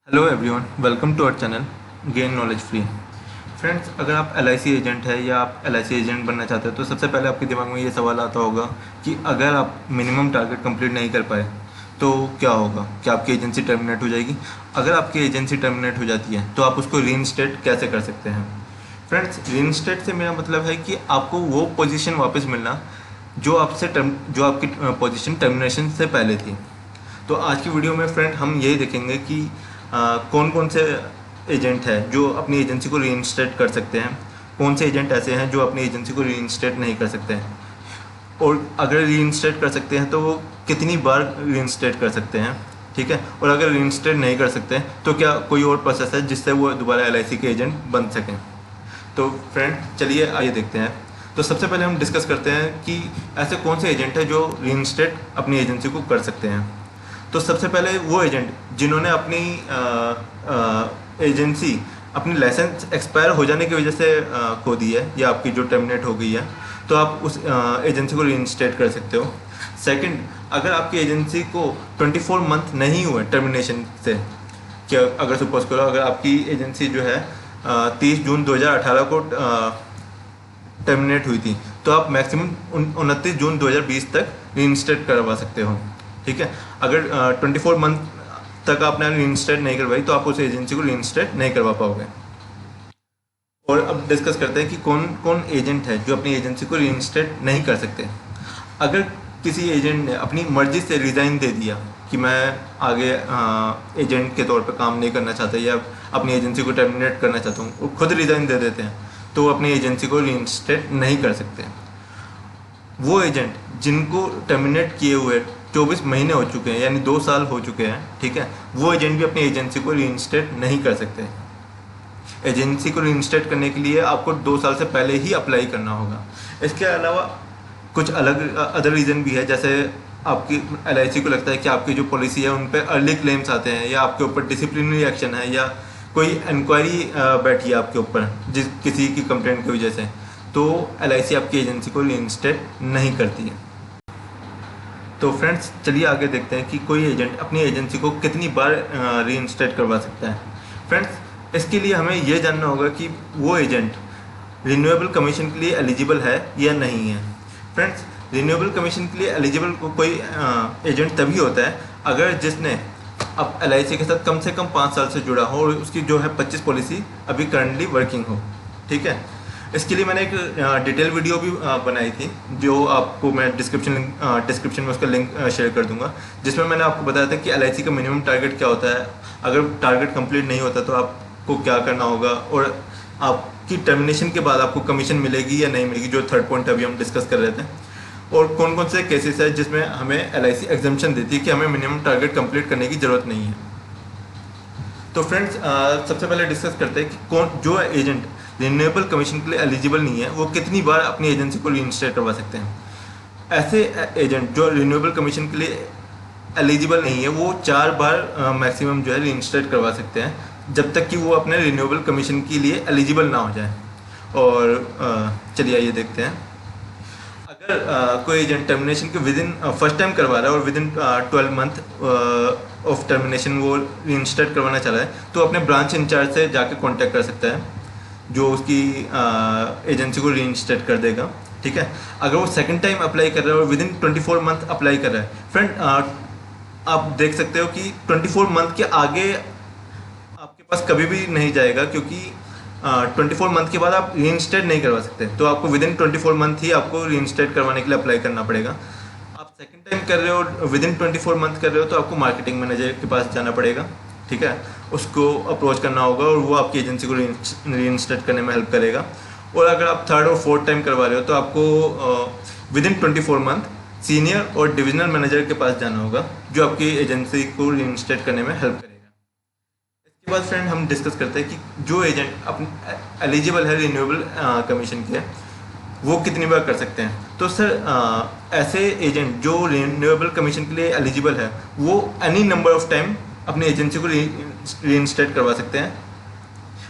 Hello everyone, welcome to our channel gain knowledge free. Friends, अगर आप LIC agent है या आप एलआईसी एजेंट बनना चाहते हो तो सबसे पहले आपके दिमाग में ये सवाल आता होगा कि अगर आप मिनिमम टारगेट कंप्लीट नहीं कर पाए तो क्या होगा, क्या आपकी एजेंसी टर्मिनेट हो जाएगी। अगर आपकी एजेंसी टर्मिनेट हो जाती है तो आप उसको रीइंस्टेट कैसे कर सकते हैं। फ्रेंड्स, रीइंस्टेट से मेरा मतलब है कि आपको वो पोजीशन वापस मिलना जो आपकी पोजीशन टर्मिनेशन से पहले थी। तो आज की वीडियो में फ्रेंड हम यही देखेंगे कि कौन कौन से एजेंट है जो अपनी एजेंसी को रीइंस्टेट कर सकते हैं, कौन से एजेंट ऐसे हैं जो अपनी एजेंसी को रीइंस्टेट नहीं कर सकते हैं, और अगर रीइंस्टेट कर सकते हैं तो वो कितनी बार रीइंस्टेट कर सकते हैं। ठीक है, और अगर रीइंस्टेट नहीं कर सकते हैं तो क्या कोई और प्रोसेस है जिससे वो दोबारा एलआईसी के एजेंट बन सकें। तो फ्रेंड चलिए आइए देखते हैं। तो सबसे पहले हम डिस्कस करते हैं कि ऐसे कौन से एजेंट है जो रीइंस्टेट अपनी एजेंसी को कर सकते हैं। तो सबसे पहले वो एजेंट जिन्होंने अपनी एजेंसी अपनी लाइसेंस एक्सपायर हो जाने की वजह से खो दी है या आपकी जो टर्मिनेट हो गई है, तो आप उस एजेंसी को रीइंस्टेट कर सकते हो। सेकंड, अगर आपकी एजेंसी को 24 मंथ नहीं हुए टर्मिनेशन से, क्या अगर सपोज करो अगर आपकी एजेंसी जो है 30 जून 2018 को टर्मिनेट हुई थी तो आप मैक्सिमम 29 जून 2020 तक रीइंस्टेट करवा सकते हो। ठीक है, अगर 24 मंथ तक आपने रीइंस्टेट नहीं करवाई तो आप उस एजेंसी को रीइंस्टेट नहीं करवा पाओगे। और अब डिस्कस करते हैं कि कौन कौन एजेंट है जो अपनी एजेंसी को रीइंस्टेट नहीं कर सकते। अगर किसी एजेंट ने अपनी मर्जी से रिज़ाइन दे दिया कि मैं आगे एजेंट के तौर पर काम नहीं करना चाहता या अपनी एजेंसी को टर्मिनेट करना चाहता हूँ, वो खुद रिज़ाइन दे देते हैं तो वो अपनी एजेंसी को रीइंस्टेट नहीं कर सकते। वो एजेंट जिनको टर्मिनेट किए हुए 24 महीने हो चुके हैं यानी 2 साल हो चुके हैं, ठीक है, वो एजेंट भी अपनी एजेंसी को रीइंस्टेट नहीं कर सकते। एजेंसी को रीइंस्टेट करने के लिए आपको 2 साल से पहले ही अप्लाई करना होगा। इसके अलावा कुछ अलग अदर रीज़न भी है, जैसे आपकी एलआईसी को लगता है कि आपकी जो पॉलिसी है उन पर अर्ली क्लेम्स आते हैं या आपके ऊपर डिसिप्लिनरी एक्शन है या कोई इंक्वायरी बैठी है आपके ऊपर जिस किसी की कंप्लेंट की वजह से, तो एलआईसी आपकी एजेंसी को रीइंस्टेट नहीं करती है। तो फ्रेंड्स चलिए आगे देखते हैं कि कोई एजेंट अपनी एजेंसी को कितनी बार रीइंस्टेट करवा सकता है। फ्रेंड्स, इसके लिए हमें यह जानना होगा कि वो एजेंट रिन्यूएबल कमीशन के लिए एलिजिबल है या नहीं है। फ्रेंड्स, रिन्यूएबल कमीशन के लिए एलिजिबल कोई एजेंट तभी होता है अगर जिसने अब एलआईसी के साथ कम से कम 5 साल से जुड़ा हो और उसकी जो है 25 पॉलिसी अभी करंटली वर्किंग हो। ठीक है, इसके लिए मैंने एक डिटेल वीडियो भी बनाई थी जो आपको मैं डिस्क्रिप्शन में उसका लिंक शेयर कर दूंगा, जिसमें मैंने आपको बताया था कि एलआईसी का मिनिमम टारगेट क्या होता है, अगर टारगेट कंप्लीट नहीं होता तो आपको क्या करना होगा, और आपकी टर्मिनेशन के बाद आपको कमीशन मिलेगी या नहीं मिलेगी, जो थर्ड पॉइंट अभी हम डिस्कस कर रहे थे, और कौन कौन से केसेस है जिसमें हमें एलआईसी एग्जम्पशन देती है कि हमें मिनिमम टारगेट कंप्लीट करने की ज़रूरत नहीं है। तो फ्रेंड्स सबसे पहले डिस्कस करते हैं कि कौन जो एजेंट रिन्यूएबल कमीशन के लिए एलिजिबल नहीं है वो कितनी बार अपनी एजेंसी को रीइंस्टेट करवा सकते हैं। ऐसे एजेंट जो रिन्यूएबल कमीशन के लिए एलिजिबल नहीं है वो 4 बार मैक्सिमम जो है रीइंस्टेट करवा सकते हैं, जब तक कि वो अपने रिन्यूएबल कमीशन के लिए एलिजिबल ना हो जाए। और चलिए आइए देखते हैं। अगर कोई एजेंट टर्मिनेशन के विद इन फर्स्ट टाइम करवा रहा है और with in 12 month of termination वो रीइंस्टेट करवाना चाह रहा है तो अपने ब्रांच इंचार्ज से जाके कांटेक्ट कर सकता है जो उसकी एजेंसी को रीइंस्टेट कर देगा। ठीक है, अगर वो सेकंड टाइम अप्लाई कर रहा है और विद इन 24 मंथ अप्लाई कर रहा है, फ्रेंड आप देख सकते हो कि 24 मंथ के आगे आपके पास कभी भी नहीं जाएगा, क्योंकि 24 मंथ के बाद आप रीइंस्टेट नहीं करवा सकते, तो आपको विद इन 24 मंथ ही आपको रीइंस्टेट करवाने के लिए अप्लाई करना पड़ेगा। आप सेकंड टाइम कर रहे हो विद इन 24 मंथ कर रहे हो तो आपको मार्केटिंग मैनेजर के पास जाना पड़ेगा। ठीक है, उसको अप्रोच करना होगा और वो आपकी एजेंसी को रीइंस्टेट करने में हेल्प करेगा। और अगर आप थर्ड और फोर्थ टाइम करवा रहे हो तो आपको विद इन 24 मंथ सीनियर और डिविजनल मैनेजर के पास जाना होगा जो आपकी एजेंसी को रीइंस्टेट करने में हेल्प करेगा। इसके बाद फ्रेंड हम डिस्कस करते हैं कि जो एजेंट अपने एलिजिबल है रिन्यूएबल कमीशन के, वो कितनी बार कर सकते हैं। तो सर ऐसे एजेंट जो रिन्यूएबल कमीशन के लिए एलिजिबल है वो एनी नंबर ऑफ टाइम अपनी एजेंसी को रीइंस्टेट करवा सकते हैं,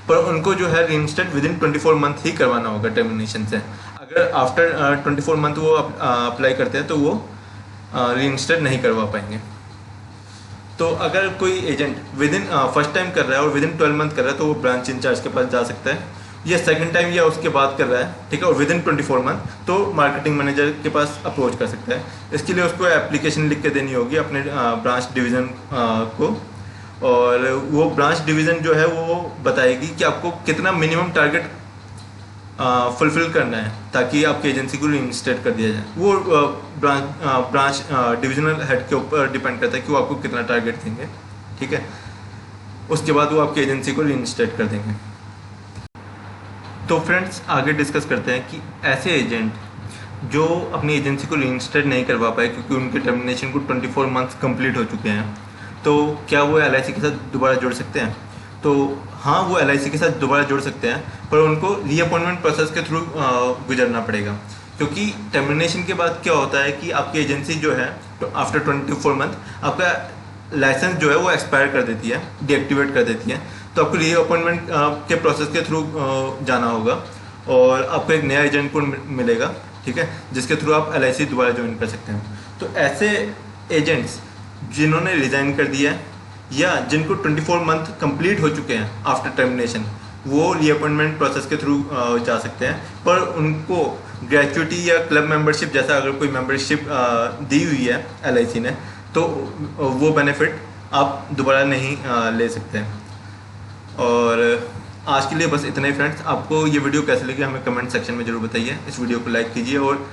पर उनको जो है रीइंस्टेट विद इन 24 मंथ ही करवाना होगा टर्मिनेशन से। अगर आफ्टर 24 मंथ वो अप्लाई करते हैं तो वो रीइंस्टेट नहीं करवा पाएंगे। तो अगर कोई agent with in first time कर रहा है और विद इन 12 मंथ कर रहा है तो वो ब्रांच इंचार्ज के पास जा सकता है, या सेकंड टाइम या उसके बाद कर रहा है, ठीक है, और विद इन 24 मंथ तो मार्केटिंग मैनेजर के पास अप्रोच कर सकता है। इसके लिए उसको एप्लीकेशन लिख के देनी होगी अपने ब्रांच डिवीज़न को, और वो ब्रांच डिवीज़न जो है वो बताएगी कि आपको कितना मिनिमम टारगेट फुलफिल करना है ताकि आपकी एजेंसी को रीइंस्टेट कर दिया जाए। वो ब्रांच डिविजनल हेड के ऊपर डिपेंड करता है कि वो आपको कितना टारगेट देंगे, ठीक है। उसके बाद वो आपकी एजेंसी को रीइंस्टेट कर देंगे। तो फ्रेंड्स आगे डिस्कस करते हैं कि ऐसे एजेंट जो अपनी एजेंसी को रीइंस्टेट नहीं करवा पाए क्योंकि उनके टर्मिनेशन को 24 मंथ्स कंप्लीट हो चुके हैं, तो क्या वो LIC के साथ दोबारा जुड़ सकते हैं? तो हाँ, वो LIC के साथ दोबारा जुड़ सकते हैं, पर उनको रीअपॉइंटमेंट प्रोसेस के थ्रू गुजरना पड़ेगा। क्योंकि टर्मिनेशन के बाद क्या होता है कि आपकी एजेंसी जो है तो आफ्टर 24 मंथ आपका लाइसेंस जो है वो एक्सपायर कर देती है, डीएक्टिवेट कर देती है। तो आपको रीअपॉइंटमेंट के प्रोसेस के थ्रू जाना होगा और आपको एक नया एजेंट को मिलेगा, ठीक है, जिसके थ्रू आप LIC दोबारा ज्वाइन कर सकते हैं। तो ऐसे एजेंट्स जिन्होंने रिज़ाइन कर दिया है या जिनको 24 मंथ कंप्लीट हो चुके हैं आफ्टर टर्मिनेशन, वो रीअपॉइंटमेंट प्रोसेस के थ्रू जा सकते हैं, पर उनको ग्रेचुइटी या क्लब मेंबरशिप जैसा अगर कोई मेंबरशिप दी हुई है LIC ने तो वो बेनिफिट आप दोबारा नहीं ले सकते हैं। और आज के लिए बस इतना ही फ्रेंड्स। आपको ये वीडियो कैसे लगी हमें कमेंट सेक्शन में ज़रूर बताइए। इस वीडियो को लाइक कीजिए और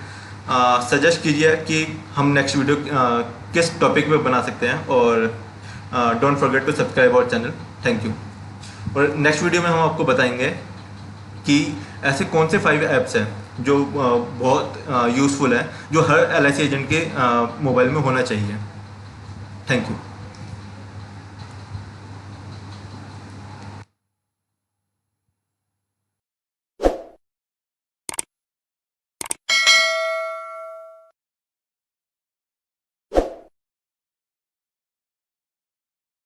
सजेस्ट कीजिए कि हम नेक्स्ट वीडियो किस टॉपिक पे बना सकते हैं, और don't forget to subscribe our channel. Thank you. और नेक्स्ट वीडियो में हम आपको बताएंगे कि ऐसे कौन से 5 ऐप्स हैं जो बहुत यूज़फुल है, जो हर LIC एजेंट के मोबाइल में होना चाहिए। Thank you.